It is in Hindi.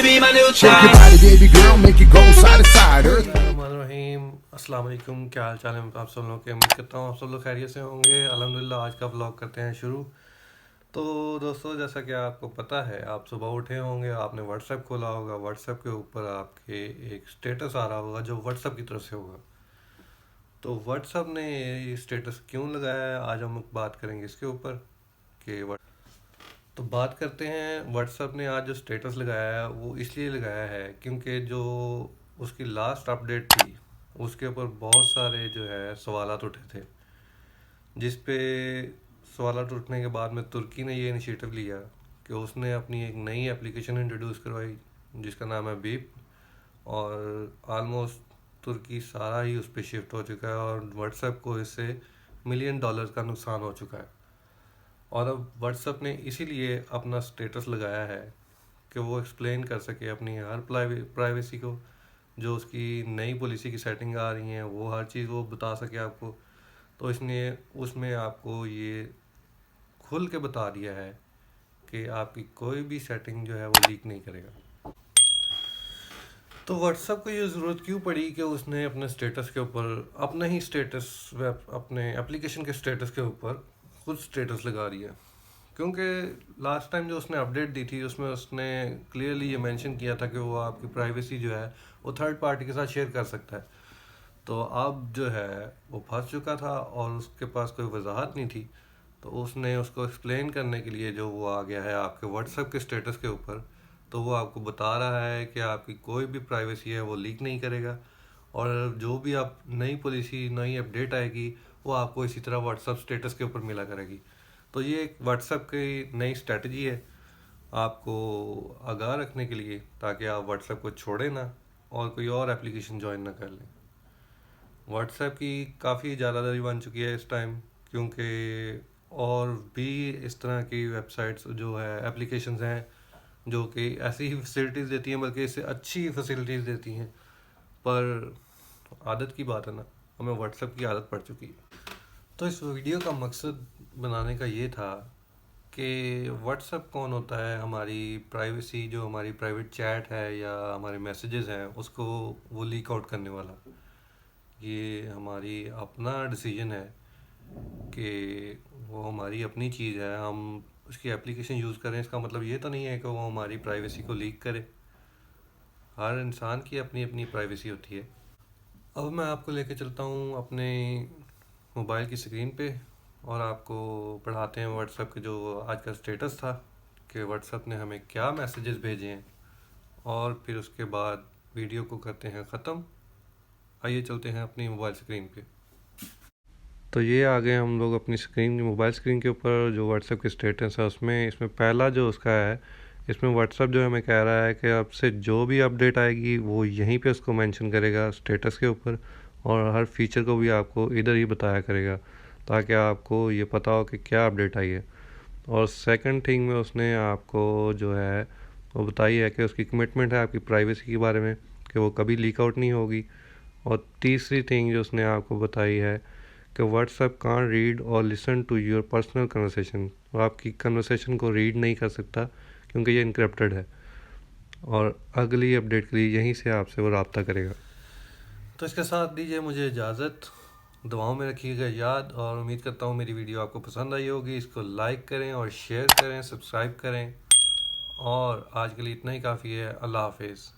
be my new Shake your child. body, baby girl, make it go side to side. रहीम अस्सलाम वालेकुम, क्या हाल चाल है आप सब लोगों के। उम्मीद करता हूँ आप सब लोग खैरियत से होंगे। अल्हम्दुलिल्लाह आज का व्लॉग करते हैं शुरू। तो दोस्तों, जैसा कि आपको पता है, आप सुबह उठे होंगे, आपने व्हाट्सएप खोला होगा। व्हाट्सएप के ऊपर आपके एक स्टेटस आ रहा होगा जो व्हाट्सएप की तरफ से होगा। तो व्हाट्सएप ने ये स्टेटस क्यों लगाया है, आज हम बात करेंगे इसके ऊपर कि तो बात करते हैं। व्हाट्सएप ने आज जो स्टेटस लगाया है वो इसलिए लगाया है क्योंकि जो उसकी लास्ट अपडेट थी उसके ऊपर बहुत सारे जो है सवालात उठे थे, जिस पे सवालात उठने के बाद में तुर्की ने ये इनिशिएटिव लिया कि उसने अपनी एक नई एप्लीकेशन इंट्रोड्यूस करवाई जिसका नाम है बीप। और आलमोस्ट तुर्की सारा ही उस पर शिफ्ट हो चुका है और व्हाट्सएप को इससे $1 मिलियन का नुकसान हो चुका है। और अब व्हाट्सएप ने इसीलिए अपना स्टेटस लगाया है कि वो एक्सप्लेन कर सके अपनी हर प्राइवेसी को, जो उसकी नई पॉलिसी की सेटिंग आ रही हैं वो हर चीज़ वो बता सके आपको। तो इसने उसमें आपको ये खुल के बता दिया है कि आपकी कोई भी सेटिंग जो है वो लीक नहीं करेगा। तो व्हाट्सएप को ये ज़रूरत क्यों पड़ी कि उसने अपने स्टेटस के ऊपर अपना ही स्टेटस अपने एप्लीकेशन के स्टेटस के ऊपर खुद स्टेटस लगा रही है। क्योंकि लास्ट टाइम जो उसने अपडेट दी थी उसमें उसने क्लियरली ये मेंशन किया था कि वो आपकी प्राइवेसी जो है वो थर्ड पार्टी के साथ शेयर कर सकता है। तो अब जो है वो फंस चुका था और उसके पास कोई वजाहत नहीं थी। तो उसने उसको एक्सप्लेन करने के लिए जो वो आ गया है आपके व्हाट्सएप के स्टेटस के ऊपर, तो वो आपको बता रहा है कि आपकी कोई भी प्राइवेसी है वो लीक नहीं करेगा। और जो भी आप नई पॉलिसी नई अपडेट आएगी वो आपको इसी तरह व्हाट्सएप स्टेटस के ऊपर मिला करेगी। तो ये एक व्हाट्सएप की नई स्ट्रेटजी है आपको आगाह रखने के लिए, ताकि आप व्हाट्सएप को छोड़ें ना और कोई और एप्लीकेशन ज्वाइन ना कर लें। व्हाट्सएप की काफ़ी ज़्यादादारी बन चुकी है इस टाइम, क्योंकि और भी इस तरह की वेबसाइट्स जो है एप्लीकेशंस हैं जो कि ऐसी ही फैसिलिटीज़ देती हैं, बल्कि इससे अच्छी फैसिलिटीज़ देती हैं। पर आदत की बात है ना, हमें व्हाट्सएप की आदत पड़ चुकी है। तो इस वीडियो का मकसद बनाने का ये था कि व्हाट्सएप कौन होता है, हमारी प्राइवेसी जो हमारी प्राइवेट चैट है या हमारे मैसेजेस हैं उसको वो लीक आउट करने वाला। ये हमारी अपना डिसीजन है कि वो हमारी अपनी चीज़ है, हम उसकी एप्लीकेशन यूज़ करें। इसका मतलब ये तो नहीं है कि वो हमारी प्राइवेसी को लीक करे। हर इंसान की अपनी अपनी प्राइवेसी होती है। अब मैं आपको लेके चलता हूँ अपने मोबाइल की स्क्रीन पे और आपको पढ़ाते हैं व्हाट्सएप के जो आज का स्टेटस था कि व्हाट्सएप ने हमें क्या मैसेजेस भेजे हैं, और फिर उसके बाद वीडियो को करते हैं ख़त्म। आइए चलते हैं अपनी मोबाइल स्क्रीन पे। तो ये आ गए हम लोग अपनी स्क्रीन मोबाइल स्क्रीन के ऊपर। जो व्हाट्सएप के स्टेटस है इसमें पहला जो उसका है, इसमें व्हाट्सएप जो हमें कह रहा है कि आपसे जो भी अपडेट आएगी वो यहीं पे उसको मेंशन करेगा स्टेटस के ऊपर, और हर फीचर को भी आपको इधर ही बताया करेगा ताकि आपको ये पता हो कि क्या अपडेट आई है। और सेकंड थिंग में उसने आपको जो है वो बताई है कि उसकी कमिटमेंट है आपकी प्राइवेसी के बारे में कि वो कभी लीक आउट नहीं होगी। और तीसरी थिंग जो उसने आपको बताई है कि व्हाट्सएप कांट रीड और listen to your personal conversation, वो आपकी कन्वर्सेशन को रीड नहीं कर सकता क्योंकि ये इनक्रिप्टेड है, और अगली अपडेट के लिए यहीं से आपसे वो रब्ता करेगा। तो इसके साथ दीजिए मुझे इजाज़त, दुआओं में रखिएगा याद, और उम्मीद करता हूँ मेरी वीडियो आपको पसंद आई होगी। इसको लाइक करें और शेयर करें, सब्सक्राइब करें, और आज के लिए इतना ही काफ़ी है। अल्लाह हाफिज़।